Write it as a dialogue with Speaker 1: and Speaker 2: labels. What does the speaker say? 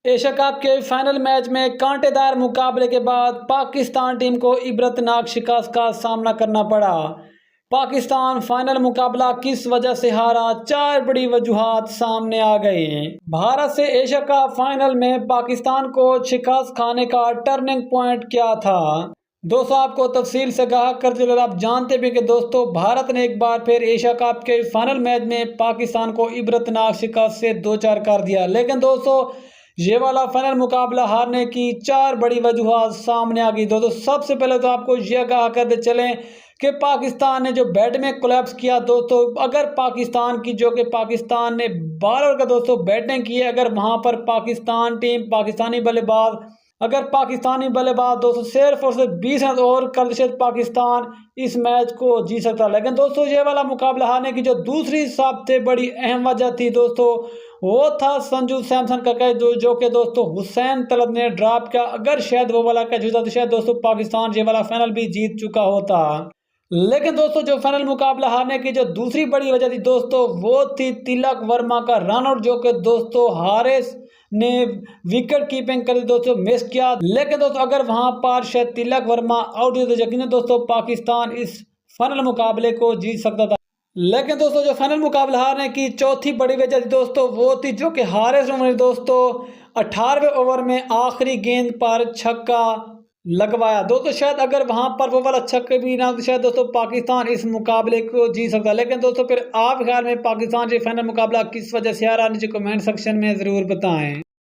Speaker 1: Asia cup के final match में कांटेदार मुकाबले के बाद पाकिस्तान टीम को इबरतनाक शिकस्त का सामना करना पड़ा। पाकिस्तान फाइनल मुकाबला किस वजह से हारा, चार बड़ी वजूहात सामने आ गई हैं। भारत से एशिया कप फाइनल में पाकिस्तान को शिकस्त खाने का टर्निंग पॉइंट क्या था, दोस्तों आपको तफसील से आगाह करते हुए आप जानते भी कि दोस्तों भारत ने एक बार फिर एशिया कप के फाइनल मैच में पाकिस्तान को इबरतनाक शिकस्त से दो चार कर दिया। लेकिन दोस्तों ये वाला फाइनल मुकाबला हारने की चार बड़ी वजूहात सामने आ गई। दोस्तों सबसे पहले तो आपको ये आगाह करते चलें कि पाकिस्तान ने जो बैट में कोलैप्स किया, दोस्तों अगर पाकिस्तान की जो कि पाकिस्तान ने 12 ओवर का दोस्तों बैटिंग की है, अगर वहां पर पाकिस्तान टीम पाकिस्तानी बल्लेबाज दोस्तों सिर्फ और सिर्फ 20 रन और कर देते पाकिस्तान इस मैच को जीत सकता। लेकिन दोस्तों ये वाला मुकाबला हारने की जो दूसरी सबसे बड़ी अहम वजह थी दोस्तों वो था संजू सैमसन का कैच जो कि दोस्तों हुसैन तलब ने ड्रॉप किया। अगर शायद वो वाला कैच होता तो शायद दोस्तों पाकिस्तान ये वाला फाइनल भी जीत चुका होता। लेकिन दोस्तों जो फाइनल मुकाबला हारने की जो दूसरी बड़ी वजह थी दोस्तों वो थी तिलक वर्मा का रन आउट, जो कि दोस्तों हारिस ने विकेट कीपिंग करी दोस्तों मिस किया। लेकिन दोस्तों अगर वहां पर शायद तिलक वर्मा आउट हुए तो यकीनन दोस्तों पाकिस्तान इस फाइनल मुकाबले को जीत सकता था। लेकिन दोस्तों जो फाइनल मुकाबला हारने की चौथी बड़ी वजह थी दोस्तों वो थी जो कि हारिस ने दोस्तों 18वें ओवर में आखिरी गेंद पर छक्का लगवाया। दोस्तों शायद अगर वहां पर वो वाला छक्का भी ना तो शायद दोस्तों पाकिस्तान इस मुकाबले को जीत सकता। लेकिन दोस्तों फिर आप ख्याल में पाकिस्तान से फाइनल मुकाबला किस वजह से हारा, नीचे कमेंट सेक्शन में ज़रूर बताएं।